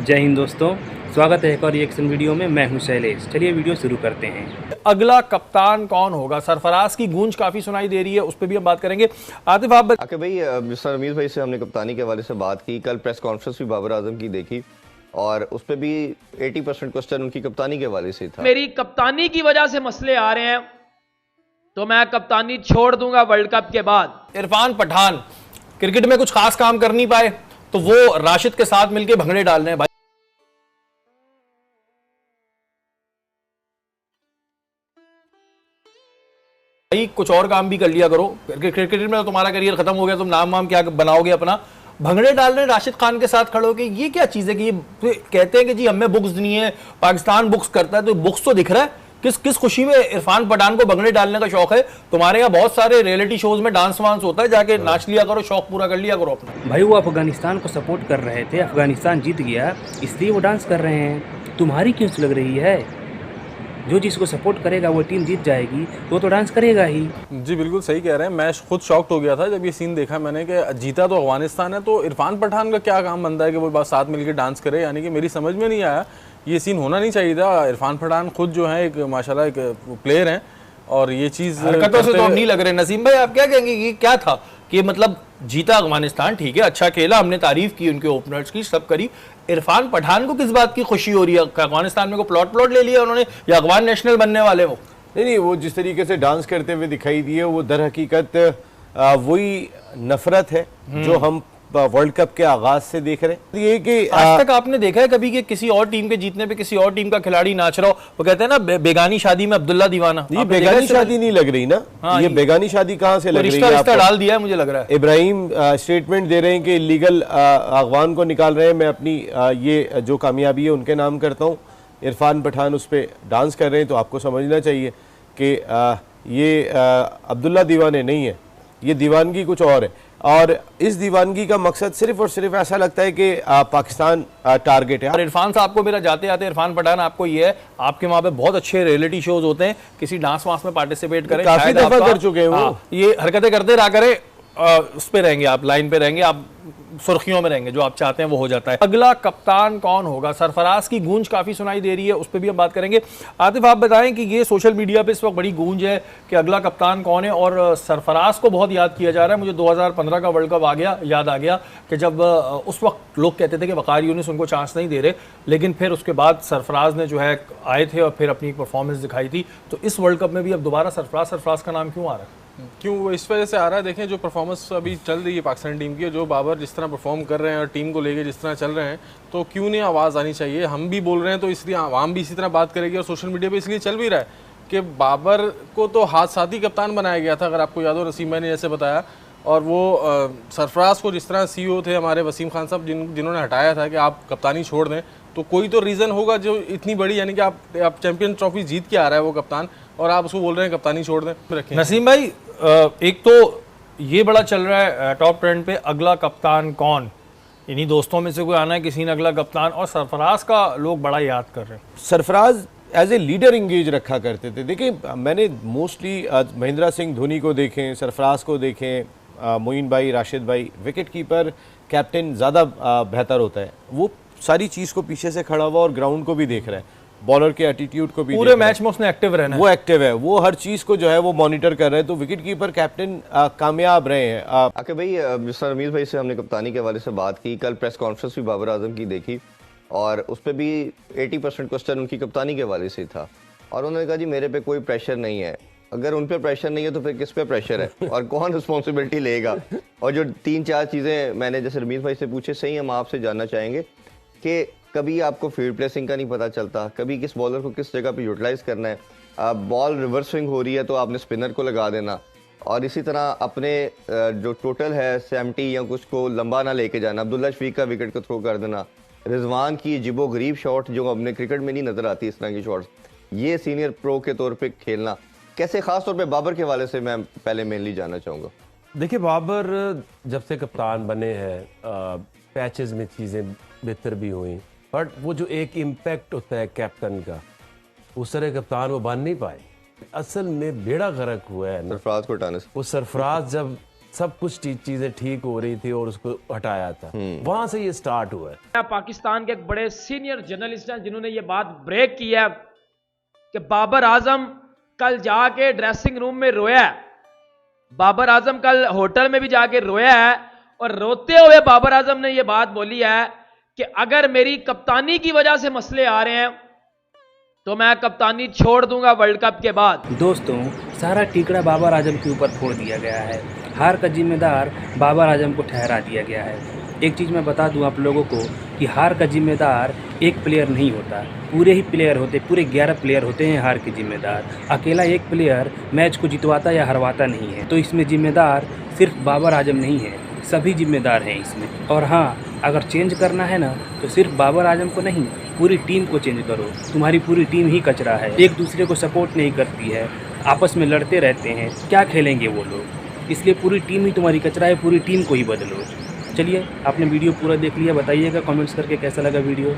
जय हिंद दोस्तों, स्वागत है एक और रिएक्शन वीडियो में। मैं हूं शैलेश। चलिए वीडियो शुरू करते हैं। अगला कप्तान कौन होगा? सरफराज की गूंज काफी सुनाई दे रही है, उस पर भी हम बात करेंगे। आतिफ आप आके भाई मिस्टर अमीर भाई से हमने कप्तानी के हवाले से बात की। कल प्रेस कॉन्फ्रेंस भी बाबर आजम की देखी और उस पर भी 80% क्वेश्चन उनकी कप्तानी के हवाले से था। मेरी कप्तानी की वजह से मसले आ रहे हैं तो मैं कप्तानी छोड़ दूंगा वर्ल्ड कप के बाद। इरफान पठान क्रिकेट में कुछ खास काम कर नहीं पाए तो वो राशिद के साथ मिलकर भंगड़े डाल रहे हैं। भाई कुछ और काम भी कर लिया करो। क्रिकेट में तो तुम्हारा करियर खत्म हो गया, तुम नाम वाम क्या बनाओगे अपना? भंगड़े डाल रहे राशिद खान के साथ खड़े होके, ये क्या चीज है कि ये कहते हैं कि जी हमें बुक्स नहीं है, पाकिस्तान बुक्स करता है, तो बुक्स तो दिख रहा है। किस खुशी में इरफान पठान को भंगड़े डालने का शौक है? तुम्हारे यहाँ बहुत सारे रियलिटी शोज में डांस वांस होता है, जाके नाच लिया करो, शौक पूरा कर लिया करो अपना। भाई वो अफगानिस्तान को सपोर्ट कर रहे थे, अफगानिस्तान जीत गया इसलिए वो डांस कर रहे हैं। तुम्हारी क्यों लग रही है? जो जिसको सपोर्ट करेगा वो टीम जीत जाएगी, वो तो डांस करेगा ही। जी बिल्कुल सही कह रहे हैं। मैं खुद शॉक्ड हो गया था जब ये सीन देखा मैंने कि जीता तो अफगानिस्तान है, तो इरफान पठान का क्या काम बनता है कि वो बस साथ मिलकर डांस करे? यानी कि मेरी समझ में नहीं आया, ये सीन होना नहीं चाहिए था। इरफान पठान खुद जो है एक माशाल्लाह एक प्लेयर हैं और ये चीज़ हरकतों से तो नहीं लग रहे। नसीम भाई आप क्या कहेंगे कि क्या था कि मतलब जीता अफगानिस्तान, ठीक है, अच्छा खेला, हमने तारीफ की उनके ओपनर्स की, सब करी। इरफान पठान को किस बात की खुशी हो रही है? अफगानिस्तान में को प्लॉट ले लिया उन्होंने, या अफगान नेशनल बनने वाले वो? नहीं, वो जिस तरीके से डांस करते हुए दिखाई दिए वो दर हकीकत वही नफरत है जो हम वर्ल्ड कप के आगाज से देख रहे हैं। ये कि आज तक आपने देखा है कभी कि किसी और टीम के जीतने पे किसी और टीम का खिलाड़ी नाच रहा हो? वो कहते हैं ना बेगानी शादी में अब्दुल्ला दीवाना। ये बेगानी शादी नहीं लग रही ना। हाँ, ये बेगानी शादी कहाँ से लग रही है? रिश्ता डाल दिया है मुझे लग रहा है। इब्राहिम स्टेटमेंट दे रहे हैं कि इलीगल अफगान को निकाल रहे हैं। मैं अपनी ये जो कामयाबी है उनके नाम करता हूँ। इरफान पठान उस पर डांस कर रहे हैं, तो आपको समझना चाहिए कि ये अब्दुल्ला दीवाने नहीं है, ये दीवानगी कुछ और है। और इस दीवानगी का मकसद सिर्फ और सिर्फ ऐसा लगता है कि पाकिस्तान टारगेट है। और इरफान साहब को मेरा जाते जाते इरफान पठान आपको ये है, आपके वहाँ पे बहुत अच्छे रियलिटी शोज होते हैं, किसी डांस वांस में पार्टिसिपेट करें। काफी दफा कर चुके हैं वो। ये हरकतें करते रहा करें, उस पे रहेंगे आप, लाइन पे रहेंगे आप, सुर्खियों में रहेंगे, जो आप चाहते हैं वो हो जाता है। अगला कप्तान कौन होगा? सरफराज की गूंज काफी सुनाई दे रही है, उस पर भी हम बात करेंगे। आतिफ आप बताएं कि ये सोशल मीडिया पे इस वक्त बड़ी गूंज है कि अगला कप्तान कौन है, और सरफराज को बहुत याद किया जा रहा है। मुझे 2015 का वर्ल्ड कप याद आ गया कि जब उस वक्त लोग कहते थे कि वकार यूनिस उनको चांस नहीं दे रहे, लेकिन फिर उसके बाद सरफराज ने जो है आए थे और फिर अपनी परफॉर्मेंस दिखाई थी। तो इस वर्ल्ड कप में भी अब दोबारा सरफराज का नाम क्यों आ रहा है? क्यों इस वजह से आ रहा है? देखें जो परफॉर्मेंस अभी चल रही है पाकिस्तान टीम की, जो बाबर जिस तरह परफॉर्म कर रहे हैं और टीम को लेके जिस तरह चल रहे हैं, तो क्यों नहीं आवाज़ आनी चाहिए? हम भी बोल रहे हैं तो इसलिए आवाम भी इसी तरह बात करेगी और सोशल मीडिया पे इसलिए चल भी रहा है कि बाबर को तो हाथ साथी कप्तान बनाया गया था, अगर आपको याद हो, नसीम भाई ने जैसे बताया। और वो सरफराज को जिस तरह CEO थे हमारे वसीम खान साहब, जिन्होंने हटाया था कि आप कप्तानी छोड़ दें, तो कोई तो रीज़न होगा जो इतनी बड़ी, यानी कि आप चैंपियन ट्रॉफी जीत के आ रहा है वो कप्तान, और आप उसको बोल रहे हैं कप्तानी छोड़ दें। रखें नसीम भाई, एक तो ये बड़ा चल रहा है टॉप ट्रेंड पे, अगला कप्तान कौन? इन्हीं दोस्तों में से कोई आना है किसी ने अगला कप्तान, और सरफराज का लोग बड़ा याद कर रहे हैं। Sarfaraz as a leader engage रखा करते थे। देखिए, मैंने मोस्टली महेंद्र सिंह धोनी को देखें, सरफराज को देखें, मोइन भाई, राशिद भाई, विकेट कीपर कैप्टन ज़्यादा बेहतर होता है। वो सारी चीज़ को पीछे से खड़ा हुआ और ग्राउंड को भी देख रहा है, बॉलर के एटीट्यूड को भी पूरे मैच में उसने एक्टिव रहना है। वो एक्टिव है, वो हर चीज़ को जो है वो मॉनिटर कर रहे हैं। तो विकेट कीपर कैप्टन कामयाब रहे हैं। आके भाई मिस्टर अमीर भाई से हमने कप्तानी के हवाले से बात की। कल प्रेस कॉन्फ्रेंस भी बाबर आजम की देखी और उस पर भी 80% क्वेश्चन उनकी कप्तानी के हवाले से था। और उन्होंने कहा जी मेरे पे कोई प्रेशर नहीं है। अगर उन पे प्रेशर नहीं है तो फिर किस पे प्रेशर है और कौन रिस्पॉन्सिबिलिटी लेगा? और जो 3-4 चीज़ें मैंने जैसे रमीज भाई से पूछे, सही हम आपसे जानना चाहेंगे कि कभी आपको फील्ड प्लेसिंग का नहीं पता चलता, कभी किस बॉलर को किस जगह पे यूटिलाइज करना है। बॉल रिवर्स स्विंग हो रही है तो आपने स्पिनर को लगा देना, और इसी तरह अपने जो टोटल है 70 या कुछ को लंबा ना लेके जाना, अब्दुल्ला शफीक का विकेट को थ्रो कर देना, रिजवान की जिबो गरीब शॉट जो अपने क्रिकेट में नहीं नजर आती, इस तरह की शॉट्स, ये सीनियर प्रो के तौर पर खेलना कैसे? खास तौर पे बाबर के हवाले से मैं पहले मेनली जानना चाहूँगा। देखिए, बाबर जब से कप्तान बने हैं पैचेस में चीज़ें बेहतर भी हुई, बट वो जो एक इम्पैक्ट होता है कैप्टन का, उस तरह कप्तान वो बन नहीं पाए। असल में बेड़ा गर्क हुआ है सरफराज को हटाने से। वो सरफराज जब सब कुछ चीजें ठीक हो रही थी और उसको हटाया था, वहां से ये स्टार्ट हुआ है। पाकिस्तान के एक बड़े सीनियर जर्नलिस्ट हैं जिन्होंने ये बात ब्रेक की है कि बाबर आजम कल जाके ड्रेसिंग रूम में रोया है। बाबर आजम कल होटल में भी जाके रोया है और रोते हुए बाबर आजम ने यह बात बोली है कि अगर मेरी कप्तानी की वजह से मसले आ रहे हैं तो मैं कप्तानी छोड़ दूंगा वर्ल्ड कप के बाद। दोस्तों, सारा टिकड़ा बाबर आजम के ऊपर फोड़ दिया गया है। हार का जिम्मेदार बाबर आजम को ठहरा दिया गया है। एक चीज़ मैं बता दूं आप लोगों को कि हार का जिम्मेदार एक प्लेयर नहीं होता, पूरे ही प्लेयर होते, पूरे 11 प्लेयर होते हैं हार के जिम्मेदार। अकेला एक प्लेयर मैच को जितवाता या हरवाता नहीं है। तो इसमें जिम्मेदार सिर्फ बाबर आजम नहीं है, सभी जिम्मेदार हैं इसमें। और हाँ, अगर चेंज करना है ना तो सिर्फ बाबर आजम को नहीं, पूरी टीम को चेंज करो। तुम्हारी पूरी टीम ही कचरा है, एक दूसरे को सपोर्ट नहीं करती है, आपस में लड़ते रहते हैं, क्या खेलेंगे वो लोग। इसलिए पूरी टीम ही तुम्हारी कचरा है, पूरी टीम को ही बदलो। चलिए, आपने वीडियो पूरा देख लिया, बताइएगा कमेंट्स करके कैसा लगा वीडियो।